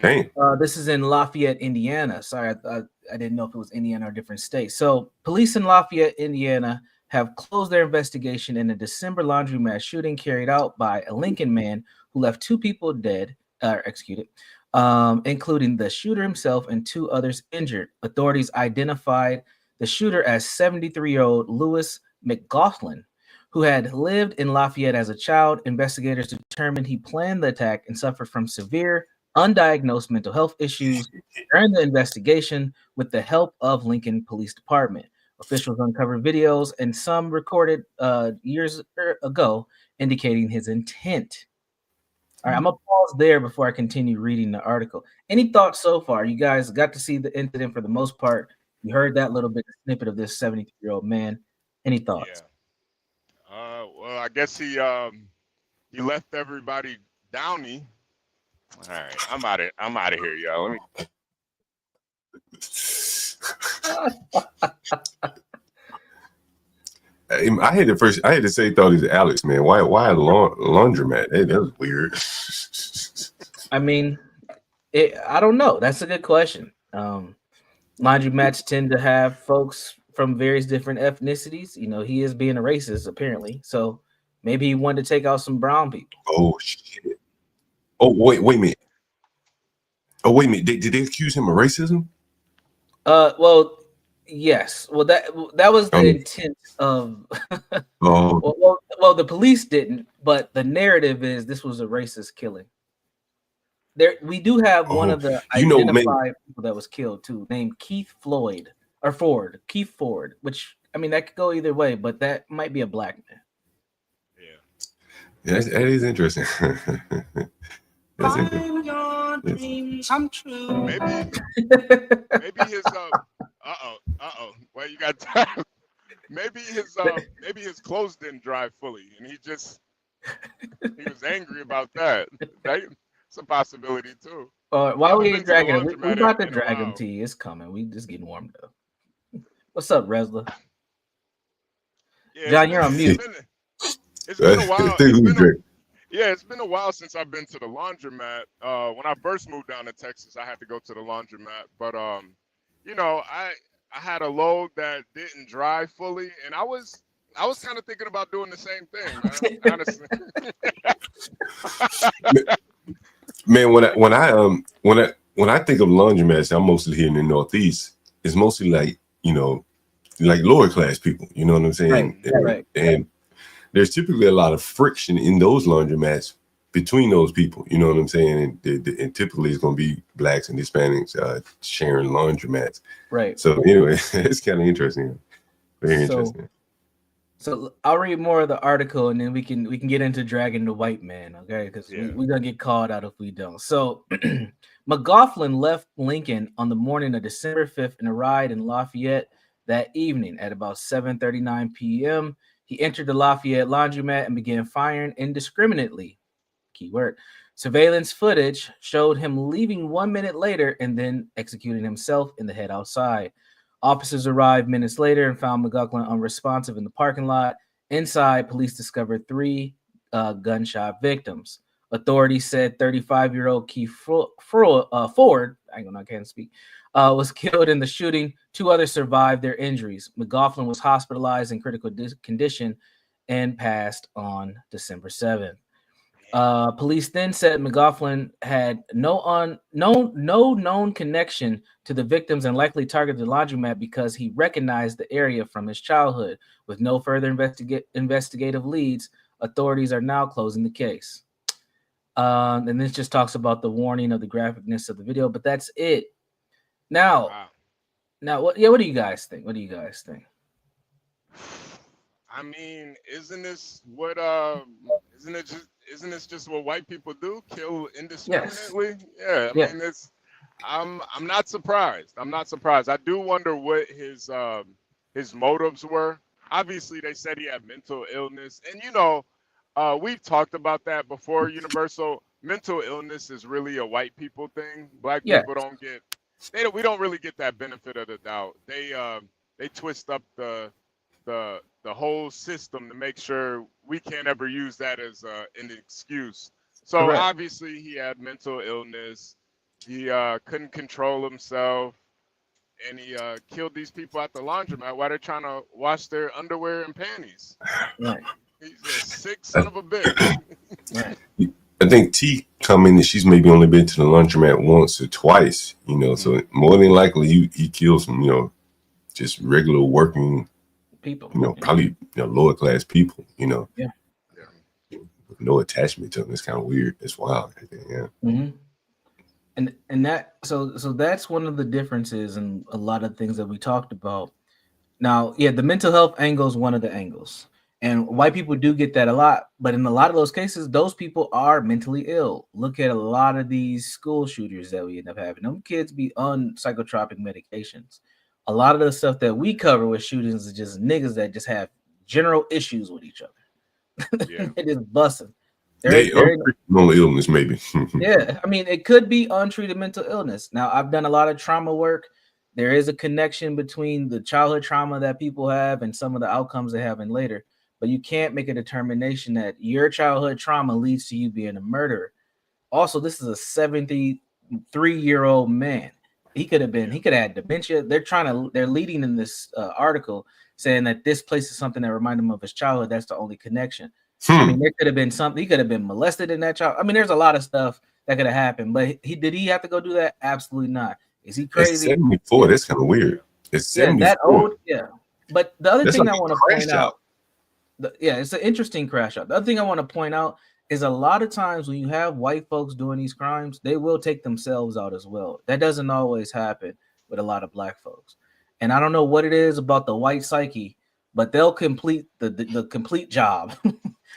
Damn. This is in Lafayette, Indiana. Sorry, I didn't know if it was Indiana or a different state. So, police in Lafayette, Indiana, have closed their investigation in a December laundromat shooting carried out by a Lincoln man who left two people dead, executed, including the shooter himself and two others injured. Authorities identified the shooter as 73-year-old Lewis McGoughlin, who had lived in Lafayette as a child. Investigators determined he planned the attack and suffered from severe undiagnosed mental health issues during the investigation with the help of Lincoln Police Department. Officials uncovered videos and some recorded years ago indicating his intent. All right, I'm gonna pause there before I continue reading the article. Any thoughts so far? You guys got to see the incident for the most part. You heard that little bit snippet of this 73-year-old man. Any thoughts? Yeah. Well, I guess he left everybody downy. All right, I'm out of here, y'all. Let me. I had to say, thought it was Alex, man. Why a laundromat? Hey, that was weird. I mean, I don't know. That's a good question. Laundromats tend to have folks from various different ethnicities. You know, he is being a racist apparently, so maybe he wanted to take out some brown people. Oh shit! Oh wait a minute. Oh wait a minute. Did they accuse him of racism? Well, yes. Well, that was the intent of. Oh, well, the police didn't, but the narrative is this was a racist killing. There, we do have one of the identified people that was killed too, named Keith Floyd or Ford, Keith Ford. Which I mean, that could go either way, but that might be a black man. Yeah, that is interesting. That's interesting. Your dreams come true. Maybe his Well, you got time. Maybe his clothes didn't dry fully, and he was angry about that. That's a possibility too. Why we ain't dragging him? We about to drag him to you. It's coming. We just getting warmed up. What's up, Resla? Yeah, John, you're on mute. It's been a while. It's been a while since I've been to the laundromat. When I first moved down to Texas, I had to go to the laundromat. But you know, I had a load that didn't dry fully, and I was kind of thinking about doing the same thing, man, honestly. Man, when I think of laundromats, I'm mostly here in the Northeast. It's mostly like, you know, like lower class people. You know what I'm saying? Right. And there's typically a lot of friction in those laundromats between those people. You know what I'm saying? And typically it's going to be blacks and Hispanics sharing laundromats. Right. So anyway, it's kind of interesting. Very interesting. So I'll read more of the article, and then we can get into dragging the white man, okay? Because we're gonna get called out if we don't. So McGoughlin left Lincoln on the morning of December 5th in a ride in Lafayette that evening at about 7:39 p.m. He entered the Lafayette laundromat and began firing indiscriminately. Keyword. Surveillance footage showed him leaving 1 minute later and then executing himself in the head outside. Officers arrived minutes later and found McGoughlin unresponsive in the parking lot. Inside, police discovered three gunshot victims. Authorities said 35-year-old Keith Ford, I can't speak, was killed in the shooting. Two others survived their injuries. McGoughlin was hospitalized in critical condition and passed on December 7th. Police then said McGoughlin had no known connection to the victims and likely targeted the laundromat because he recognized the area from his childhood. With no further investigative leads, authorities are now closing the case. And this just talks about the warning of the graphicness of the video, but that's it. Now, what do you guys think? What do you guys think? I mean, isn't this just what white people do? Kill indiscriminately? Yes. Yeah, I mean, I'm not surprised. I do wonder what his motives were. Obviously, they said he had mental illness, and you know, we've talked about that before. Universal mental illness is really a white people thing. Black people don't get. We don't really get that benefit of the doubt. They twist up the whole system to make sure we can't ever use that as an excuse. So obviously he had mental illness. He couldn't control himself, and he killed these people at the laundromat while they're trying to wash their underwear and panties. Right. He's a sick son of a bitch. Right. I think T come in and she's maybe only been to the laundromat once or twice, you know, so more than likely he kills some, you know, just regular working people, you know, probably, you know, lower class people, you know. Yeah. With no attachment to them. It's kind of weird. It's wild. Yeah. Mm-hmm. And that so that's one of the differences in a lot of things that we talked about. Now, yeah, the mental health angle is one of the angles. And white people do get that a lot, but in a lot of those cases, those people are mentally ill. Look at a lot of these school shooters that we end up having. Them kids be on psychotropic medications. A lot of the stuff that we cover with shootings is just niggas that just have general issues with each other. Yeah. They just busting. Mental illness, maybe. Yeah, I mean, it could be untreated mental illness. Now, I've done a lot of trauma work. There is a connection between the childhood trauma that people have and some of the outcomes they have in later. But you can't make a determination that your childhood trauma leads to you being a murderer. Also, this is a 73-year-old man. He could have had dementia. They're leading in this article saying that this place is something that reminded him of his childhood. That's the only connection. I mean, there could have been something. He could have been molested in that child. I mean, there's a lot of stuff that could have happened, but did he have to go do that? Absolutely not. Is he crazy? It's 74. That's kind of weird. It's 74. That old. Yeah. But the other thing I want to point out. It's an interesting crash out. The other thing I want to point out is a lot of times when you have white folks doing these crimes, they will take themselves out as well. That doesn't always happen with a lot of black folks. And I don't know what it is about the white psyche, but they'll complete the complete job.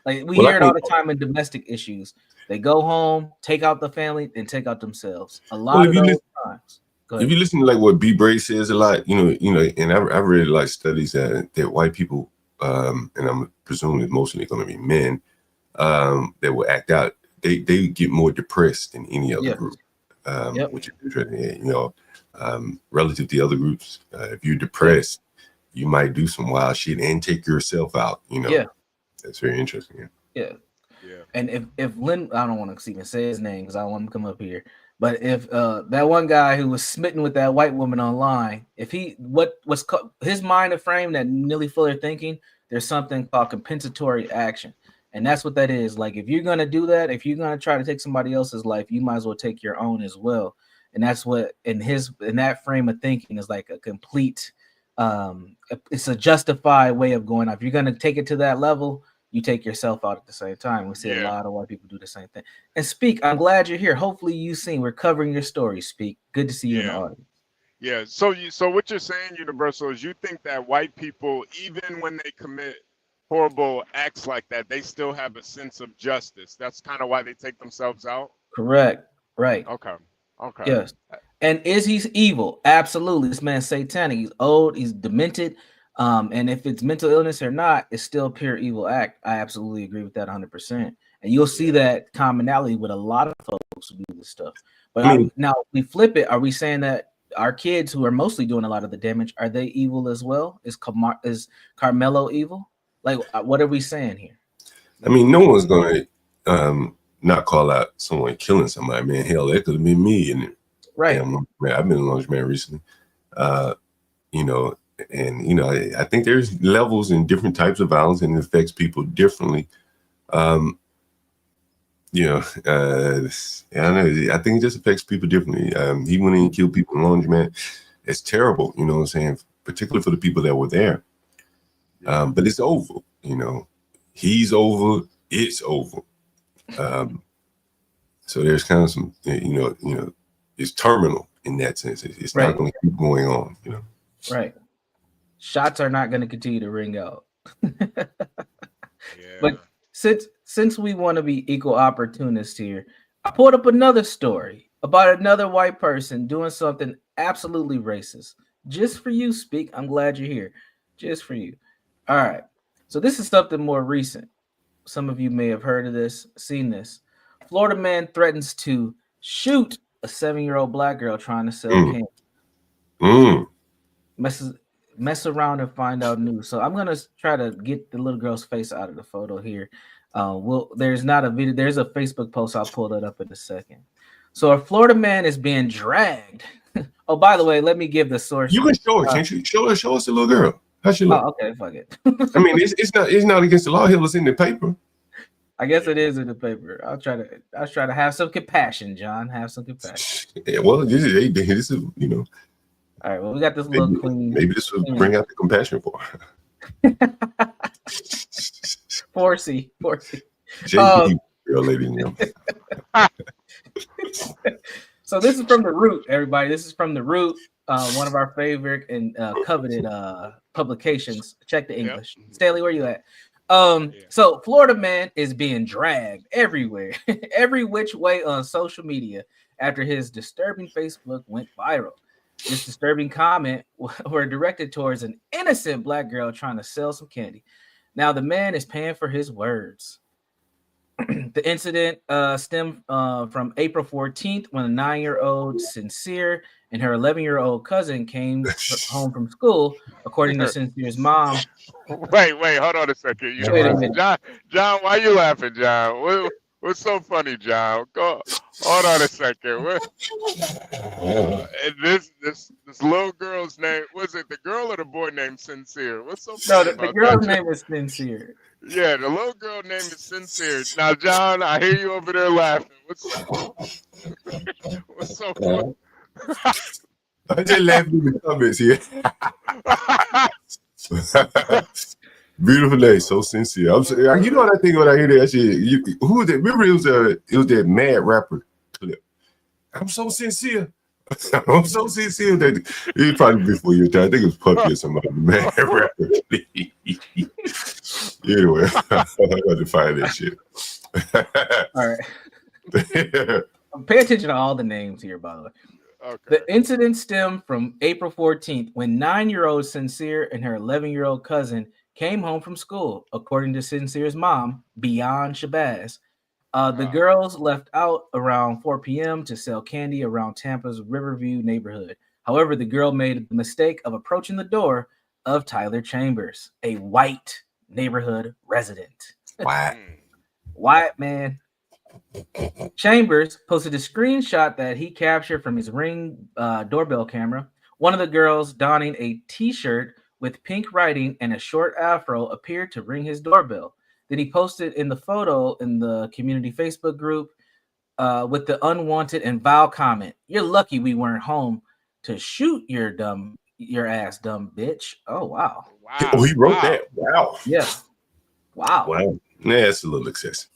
Like we hear it all the time in domestic issues. They go home, take out the family, and take out themselves. A lot of those times. If you listen to like what B. Bray says a lot, you know, and I really like studies that white people, and I'm presuming it's mostly going to be men, that will act out. They get more depressed than any other group, which is interesting. You know, relative to the other groups, if you're depressed, you might do some wild shit and take yourself out. You know, that's very interesting. Yeah. And if Lynn, I don't want to even say his name because I don't want him to come up here. But if that one guy who was smitten with that white woman online, if he his mind of frame, that Neely Fuller thinking, there's something called compensatory action, and that's what that is. Like if you're gonna do that, if you're gonna try to take somebody else's life, you might as well take your own as well. And that's what in that frame of thinking is like a complete. It's a justified way of going. If you're gonna take it to that level, you take yourself out at the same time. We see a lot of white people do the same thing. And Speak, I'm glad you're here. Hopefully you've seen, we're covering your story, Speak. Good to see you in the audience. Yeah, so what you're saying, Universal, is you think that white people, even when they commit horrible acts like that, they still have a sense of justice. That's kind of why they take themselves out? Correct. Right. Okay. Yes. And is he evil? Absolutely. This man's satanic. He's old. He's demented. And if it's mental illness or not, it's still a pure evil act. I absolutely agree with that 100%. And you'll see that commonality with a lot of folks who do this stuff. But now we flip it. Are we saying that our kids who are mostly doing a lot of the damage, are they evil as well? Is Carmelo evil? Like, what are we saying here? I mean, no one's going to not call out someone killing somebody, man. Hell, that could have been me. And right. I've been a laundromat recently. You know, and you know, I think there's levels in different types of violence, and it affects people differently. You know, I don't know. I think it just affects people differently. He went in and killed people in the laundromat. It's terrible, you know what I'm saying? Particularly for the people that were there. But it's over, you know. He's over. It's over. So there's kind of some, you know, it's terminal in that sense. It's not going to keep going on, you know. Right. Shots are not going to continue to ring out. But since we want to be equal opportunists here, I pulled up another story about another white person doing something absolutely racist. Just for you, Speak. I'm glad you're here. Just for you. All right. So this is something more recent. Some of you may have heard of this, seen this. Florida man threatens to shoot a 7-year-old black girl trying to sell candy. Mess around and find out news. So I'm gonna try to get the little girl's face out of the photo here. There's not a video. There's a Facebook post. I'll pull that up in a second. So a Florida man is being dragged. Oh, by the way, let me give the source. You can show it, can't you? Show us the little girl. How she look? Oh, okay, fuck it. I mean, it's not against the law. It was in the paper. I guess it is in the paper. I'll try to have some compassion, John. Have some compassion. Yeah, well, this is you know. All right, well, we got this little queen. Maybe this will bring out the compassion for her. 4C. JP, girl, lady, you know. So this is from The Root, everybody. This is from The Root, one of our favorite and coveted publications. Check the English. Yep. Stanley, where you at? So Florida man is being dragged everywhere, every which way on social media after his disturbing Facebook went viral. This disturbing comment were directed towards an innocent black girl trying to sell some candy. Now the man is paying for his words. The incident stemmed from April 14th when a 9-year-old Sincere and her 11-year-old cousin came home from school, according to Sincere's mom. Wait, hold on a second. John, why are you laughing, John? What's so funny, John? Hold on a second. This little girl's name, was it the girl or the boy named Sincere? What's so funny? No, the girl's name is Sincere. Yeah, the little girl name is Sincere. Now, John, I hear you over there laughing. What's so funny? I just laughing in the comments here. Beautiful day, so sincere. You know what I think when I hear that shit? Who was that? Remember, it was that mad rapper clip. I'm so sincere. I'm so sincere that it probably before your time. I think it was Puffy or somebody. Mad rapper. Anyway, I got to find that shit. All right. Pay attention to all the names here, by the way. Okay. The incident stemmed from April 14th when 9-year-old Sincere and her 11-year-old cousin came home from school, according to Sincere's mom, Beyond Shabazz. The girls left out around 4 p.m. to sell candy around Tampa's Riverview neighborhood. However, the girl made the mistake of approaching the door of Tyler Chambers, a white neighborhood resident. White man. Chambers posted a screenshot that he captured from his Ring doorbell camera. One of the girls donning a t-shirt with pink writing and a short afro appeared to ring his doorbell. Then he posted in the photo in the community Facebook group with the unwanted and vile comment, "You're lucky we weren't home to shoot your ass, dumb bitch." Oh, wow. Oh, he wrote that. Wow. Yeah. Wow. Wow. Yeah, that's a little excessive.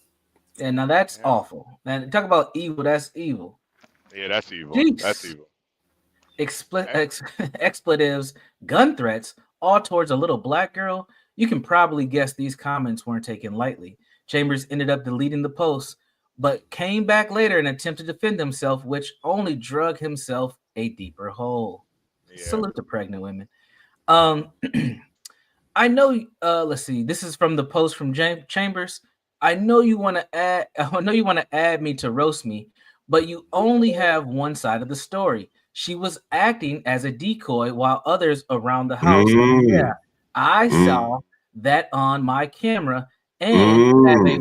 And now that's awful. And talk about evil. That's evil. Yeah, that's evil. Jeez. That's evil. Expletives, gun threats, all towards a little black girl. You can probably guess these comments weren't taken lightly. Chambers ended up deleting the post, but came back later and attempted to defend himself, which only drug himself a deeper hole. Yeah. Salute to pregnant women. I know. Let's see. This is from the post from Chambers. I know you want to add me to roast me, but you only have one side of the story. She was acting as a decoy while others around the house. Yeah, I saw that on my camera and have a